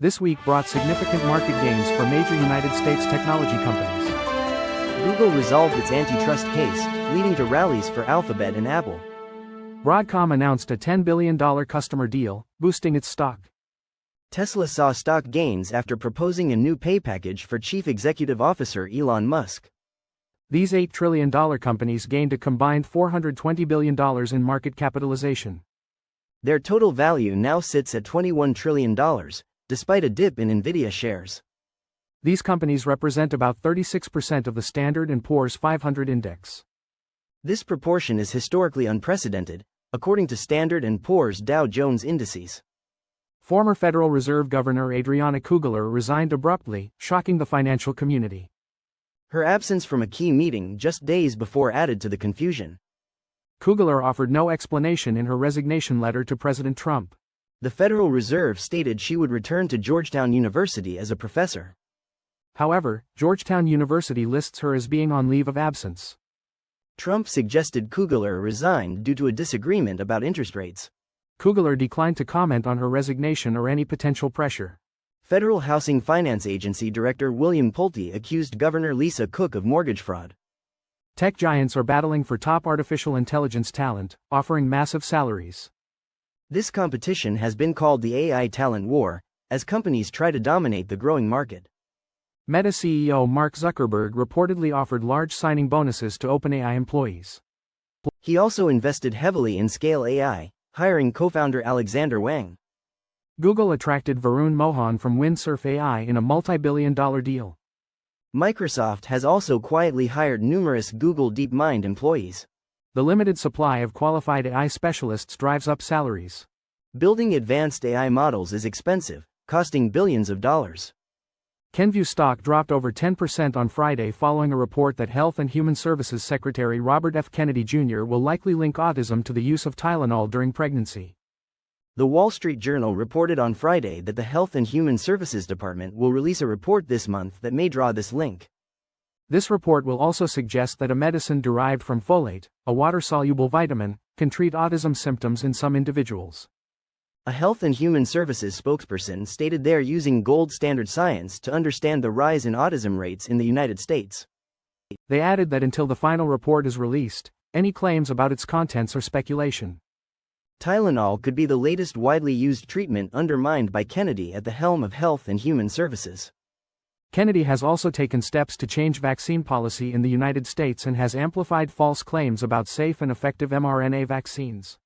This week brought significant market gains for major United States technology companies. Google resolved its antitrust case, leading to rallies for Alphabet and Apple. Broadcom announced a $10 billion customer deal, boosting its stock. Tesla saw stock gains after proposing a new pay package for Chief Executive Officer Elon Musk. These $8 trillion companies gained a combined $420 billion in market capitalization. Their total value now sits at $21 trillion, despite a dip in Nvidia shares. These companies represent about 36% of the Standard & Poor's 500 index. This proportion is historically unprecedented, according to Standard & Poor's Dow Jones indices. Former Federal Reserve Governor Kugler resigned abruptly, shocking the financial community. Her absence from a key meeting just days before added to the confusion. Kugler offered no explanation in her resignation letter to President Trump. The Federal Reserve stated she would return to Georgetown University as a professor. However, Georgetown University lists her as being on leave of absence. Trump suggested Kugler resign due to a disagreement about interest rates. Kugler declined to comment on her resignation or any potential pressure. Federal Housing Finance Agency Director William Pulte accused Governor Lisa Cook of mortgage fraud. Tech giants are battling for top artificial intelligence talent, offering massive salaries. This competition has been called the AI talent war, as companies try to dominate the growing market. Meta CEO Mark Zuckerberg reportedly offered large signing bonuses to OpenAI employees. He also invested heavily in Scale AI, hiring co-founder Alexander Wang. Google attracted Varun Mohan from Windsurf AI in a multi-billion-dollar deal. Microsoft has also quietly hired numerous Google DeepMind employees. The limited supply of qualified AI specialists drives up salaries. Building advanced AI models is expensive, costing billions of dollars. Kenvue stock dropped over 10% on Friday following a report that Health and Human Services Secretary Robert F. Kennedy Jr. will likely link autism to the use of Tylenol during pregnancy. The Wall Street Journal reported on Friday that the Health and Human Services Department will release a report this month that may draw this link. This report will also suggest that a medicine derived from folate, a water-soluble vitamin, can treat autism symptoms in some individuals. A Health and Human Services spokesperson stated they are using gold standard science to understand the rise in autism rates in the United States. They added that until the final report is released, any claims about its contents are speculation. Tylenol could be the latest widely used treatment undermined by Kennedy at the helm of Health and Human Services. Kennedy has also taken steps to change vaccine policy in the United States and has amplified false claims about safe and effective mRNA vaccines.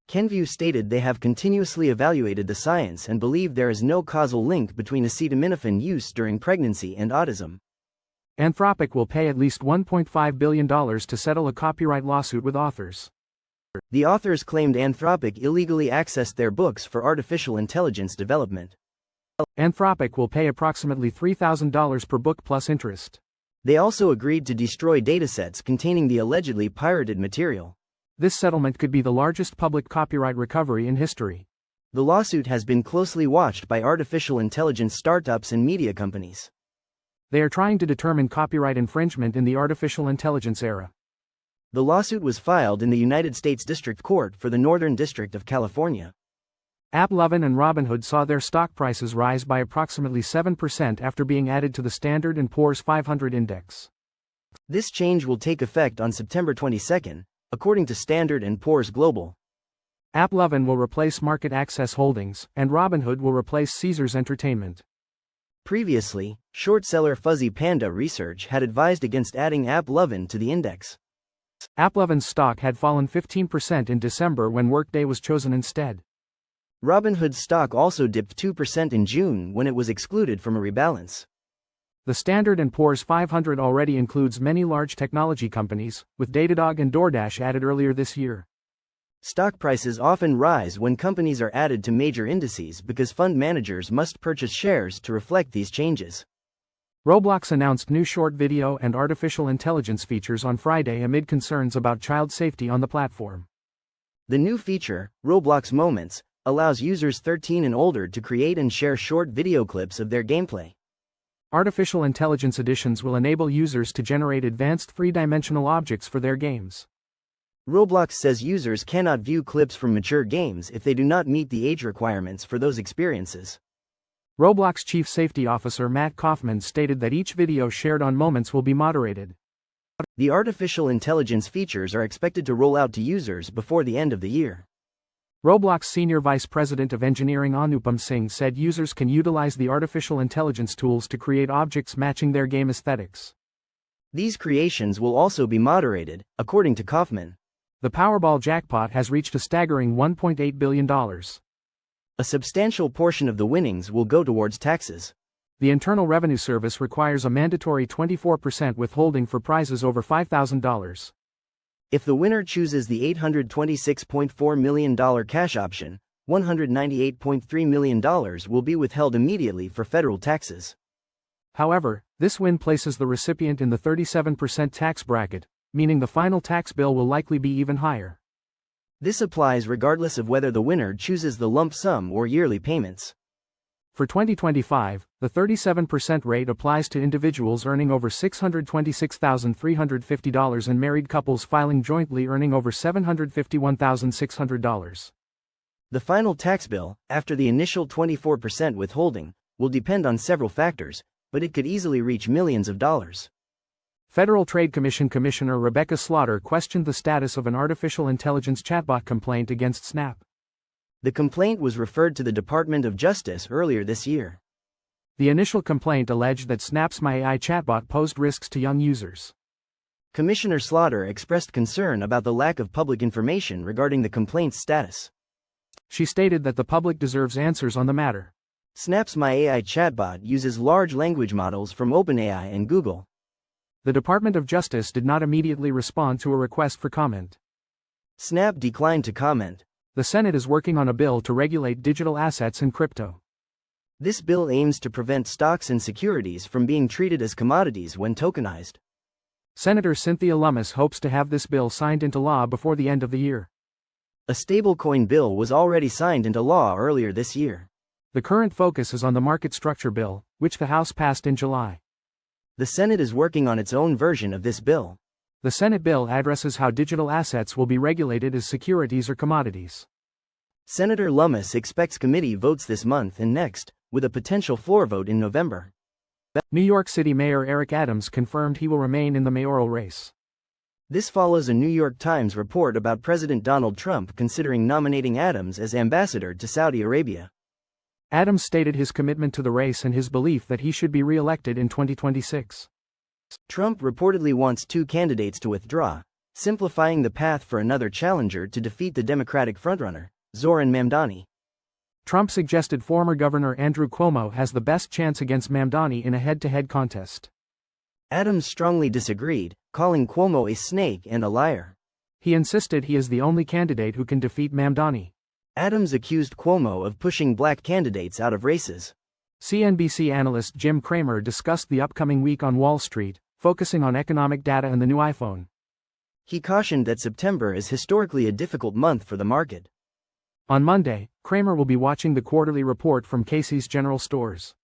Kenvue stated they have continuously evaluated the science and believe there is no causal link between acetaminophen use during pregnancy and autism. Anthropic will pay at least $1.5 billion to settle a copyright lawsuit with authors. The authors claimed Anthropic illegally accessed their books for artificial intelligence development. Anthropic will pay approximately $3,000 per book plus interest. They also agreed to destroy datasets containing the allegedly pirated material. This settlement could be the largest public copyright recovery in history. The lawsuit has been closely watched by artificial intelligence startups and media companies. They are trying to determine copyright infringement in the artificial intelligence era. The lawsuit was filed in the United States District Court for the Northern District of California. AppLovin and Robinhood saw their stock prices rise by approximately 7% after being added to the Standard & Poor's 500 index. This change will take effect on September 22, according to Standard & Poor's Global. AppLovin will replace Market Access Holdings, and Robinhood will replace Caesars Entertainment. Previously, short seller Fuzzy Panda Research had advised against adding AppLovin to the index. AppLovin's stock had fallen 15% in December when Workday was chosen instead. Robinhood's stock also dipped 2% in June when it was excluded from a rebalance. The Standard & Poor's 500 already includes many large technology companies, with Datadog and DoorDash added earlier this year. Stock prices often rise when companies are added to major indices because fund managers must purchase shares to reflect these changes. Roblox announced new short video and artificial intelligence features on Friday amid concerns about child safety on the platform. The new feature, Roblox Moments, allows users 13 and older to create and share short video clips of their gameplay. Artificial intelligence editions will enable users to generate advanced three-dimensional objects for their games. Roblox says users cannot view clips from mature games if they do not meet the age requirements for those experiences. Roblox Chief Safety Officer Matt Kaufman stated that each video shared on Moments will be moderated. The artificial intelligence features are expected to roll out to users before the end of the year. Roblox Senior Vice President of Engineering Anupam Singh said users can utilize the artificial intelligence tools to create objects matching their game aesthetics. These creations will also be moderated, according to Kaufman. The Powerball jackpot has reached a staggering $1.8 billion. A substantial portion of the winnings will go towards taxes. The Internal Revenue Service requires a mandatory 24% withholding for prizes over $5,000. If the winner chooses the $826.4 million cash option, $198.3 million will be withheld immediately for federal taxes. However, this win places the recipient in the 37% tax bracket, meaning the final tax bill will likely be even higher. This applies regardless of whether the winner chooses the lump sum or yearly payments. For 2025, the 37% rate applies to individuals earning over $626,350 and married couples filing jointly earning over $751,600. The final tax bill, after the initial 24% withholding, will depend on several factors, but it could easily reach millions of dollars. Federal Trade Commission Commissioner Rebecca Slaughter questioned the status of an artificial intelligence chatbot complaint against Snap. The complaint was referred to the Department of Justice earlier this year. The initial complaint alleged that Snap's MyAI chatbot posed risks to young users. Commissioner Slaughter expressed concern about the lack of public information regarding the complaint's status. She stated that the public deserves answers on the matter. Snap's MyAI chatbot uses large language models from OpenAI and Google. The Department of Justice did not immediately respond to a request for comment. Snap declined to comment. The Senate is working on a bill to regulate digital assets and crypto. This bill aims to prevent stocks and securities from being treated as commodities when tokenized. Senator Cynthia Lummis hopes to have this bill signed into law before the end of the year. A stablecoin bill was already signed into law earlier this year. The current focus is on the market structure bill, which the House passed in July. The Senate is working on its own version of this bill. The Senate bill addresses how digital assets will be regulated as securities or commodities. Senator Lummis expects committee votes this month and next, with a potential floor vote in November. New York City Mayor Eric Adams confirmed he will remain in the mayoral race. This follows a New York Times report about President Donald Trump considering nominating Adams as ambassador to Saudi Arabia. Adams stated his commitment to the race and his belief that he should be re-elected in 2026. Trump reportedly wants two candidates to withdraw, simplifying the path for another challenger to defeat the Democratic frontrunner, Zoran Mamdani. Trump suggested former Governor Andrew Cuomo has the best chance against Mamdani in a head-to-head contest. Adams strongly disagreed, calling Cuomo a snake and a liar. He insisted he is the only candidate who can defeat Mamdani. Adams accused Cuomo of pushing black candidates out of races. CNBC analyst Jim Cramer discussed the upcoming week on Wall Street, focusing on economic data and the new iPhone. He cautioned that September is historically a difficult month for the market. On Monday, Cramer will be watching the quarterly report from Casey's General Stores.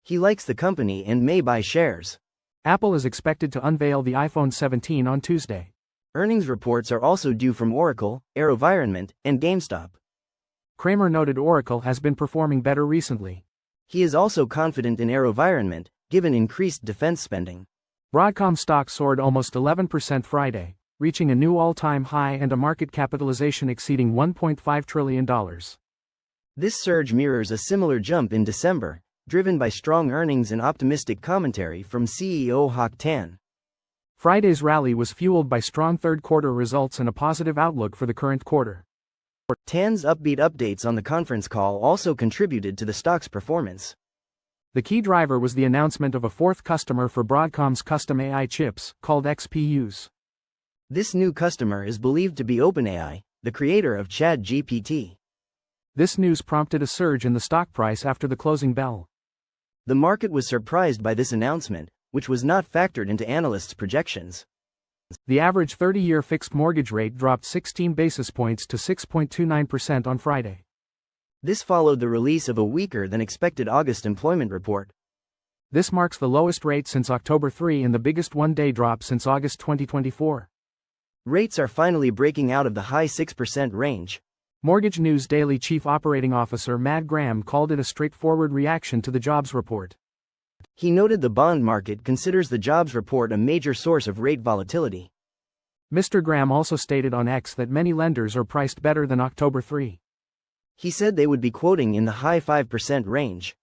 He likes the company and may buy shares. Apple is expected to unveil the iPhone 17 on Tuesday. Earnings reports are also due from Oracle, AeroVironment, and GameStop. Cramer noted Oracle has been performing better recently. He is also confident in AeroVironment, given increased defense spending. Broadcom stock soared almost 11% Friday, reaching a new all-time high and a market capitalization exceeding $1.5 trillion. This surge mirrors a similar jump in December, driven by strong earnings and optimistic commentary from CEO Hock Tan. Friday's rally was fueled by strong third-quarter results and a positive outlook for the current quarter. Tan's upbeat updates on the conference call also contributed to the stock's performance. The key driver was the announcement of a fourth customer for Broadcom's custom AI chips, called XPUs. This new customer is believed to be OpenAI, the creator of ChatGPT. This news prompted a surge in the stock price after the closing bell. The market was surprised by this announcement, which was not factored into analysts' projections. The average 30-year fixed mortgage rate dropped 16 basis points to 6.29% on Friday. This followed the release of a weaker-than-expected August employment report. This marks the lowest rate since October 3 and the biggest one-day drop since August 2024. Rates are finally breaking out of the high 6% range. Mortgage News Daily Chief Operating Officer Matt Graham called it a straightforward reaction to the jobs report. He noted the bond market considers the jobs report a major source of rate volatility. Mr. Graham also stated on X that many lenders are priced better than October 3. He said they would be quoting in the high 5% range.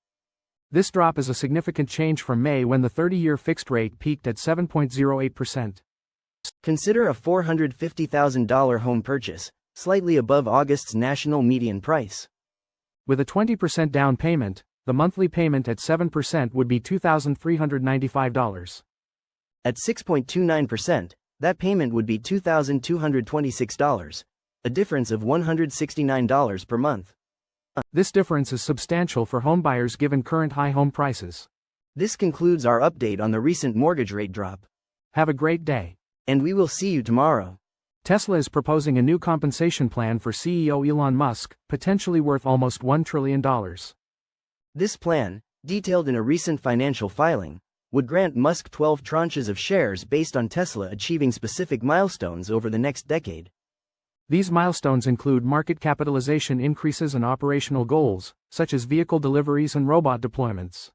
This drop is a significant change from May when the 30-year fixed rate peaked at 7.08%. Consider a $450,000 home purchase, slightly above August's national median price. With a 20% down payment, the monthly payment at 7% would be $2,395. At 6.29%, that payment would be $2,226, a difference of $169 per month. This difference is substantial for homebuyers given current high home prices. This concludes our update on the recent mortgage rate drop. Have a great day. And we will see you tomorrow. Tesla is proposing a new compensation plan for CEO Elon Musk, potentially worth almost $1 trillion. This plan, detailed in a recent financial filing, would grant Musk 12 tranches of shares based on Tesla achieving specific milestones over the next decade. These milestones include market capitalization increases and operational goals, such as vehicle deliveries and robot deployments.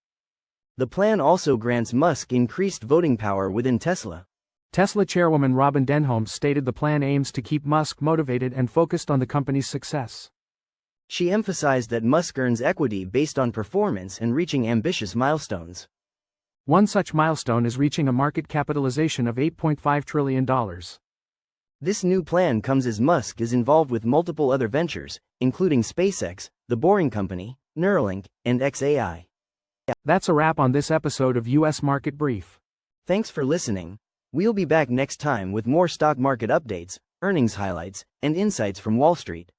The plan also grants Musk increased voting power within Tesla. Tesla chairwoman Robin Denholm stated the plan aims to keep Musk motivated and focused on the company's success. She emphasized that Musk earns equity based on performance and reaching ambitious milestones. One such milestone is reaching a market capitalization of $8.5 trillion. This new plan comes as Musk is involved with multiple other ventures, including SpaceX, The Boring Company, Neuralink, and XAI. That's a wrap on this episode of US Market Brief. Thanks for listening. We'll be back next time with more stock market updates, earnings highlights, and insights from Wall Street.